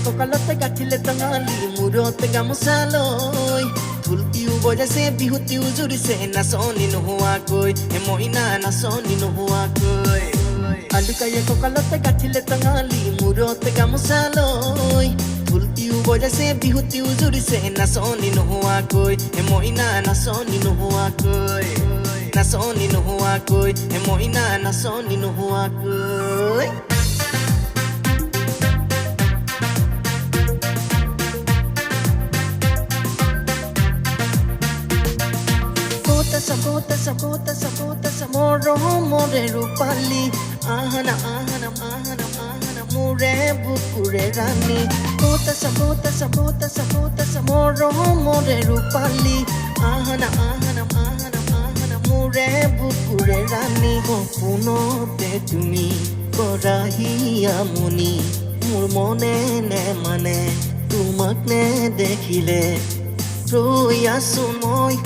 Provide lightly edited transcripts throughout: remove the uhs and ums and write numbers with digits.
কঁকালতে গাঁঠিলে টঙালি মূৰতে গামোচা লৈ ঢোলটিও বজাইছে বিহুটিও জুৰিছে নাচনি নোহোৱাকৈ হে মইনা নাচনি নোহোৱাকৈ আলুকায়ে কঁকালতে গাঁঠিলে টঙালি মূৰতে গামোচা লৈ ঢোলটিও বজাইছে বিহুটিও জুৰিছে নাচনি নোহোৱাকৈ হে মইনা নাচনি নোহোৱাকৈ নাচনি নোহোৱাকৈ হে মইনা নাচনি নোহোৱাকৈ Sabota more rupali ahana mure bukure rani sabota more rupali ahana mure bukure rani puno te tumi korahi amoni mur mone ne mane tumak ne dekhile roi asu moi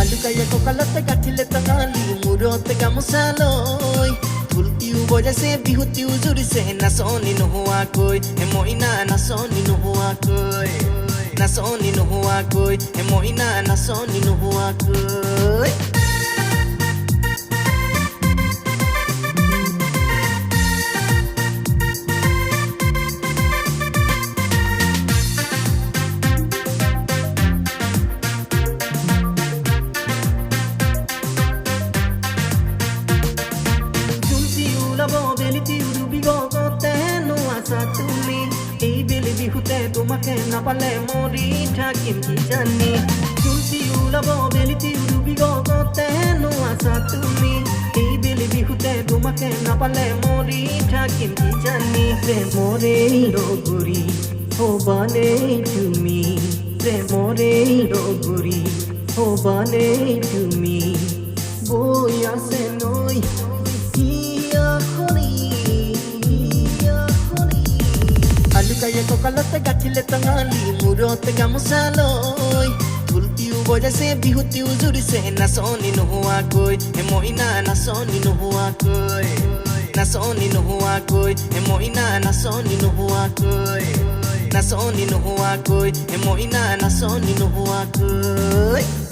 আলুকায়ে কঁকালতে গাঁঠিলে টঙালি মূৰতে গামোচা লৈ ঢোলটিও বজাইছে বিহুটিও জুৰিছে নাচনি নোহোৱাকৈ হে মইনা নাচনি নোহোৱাকৈ নাচনি নোহোৱাকৈ হে মইনা নাচনি নোহোৱাকৈ তোমাকে নাপালে মৰি থাকিম কি জানি তুলসী ওলাব বেলিটি উৰুবি গতে নোয়াছা তুমি এই বেলি বিহুতে তোমাকে নাপালে মৰি থাকিম কি জানি প্ৰেমৰে লগৰী হবানে তুমি প্ৰেমৰে লগৰী হবানে তুমি বৈ আছে নৈ আলুকায়ে কঁকালতে গাঁঠিলে টঙালি মূৰতে গামোচা লৈ ঢোলটিও বজাইছে বিহুটিও জুৰিছে নাচনি নোহোৱাকৈ হে মইনা নাচনি নোহোৱাকৈ নাচনি নোহোৱাকৈ হে মইনা নাচনি নোহোৱাকৈ নাচনি নোহোৱাকৈ হে মইনা নাচনি নোহোৱাকৈ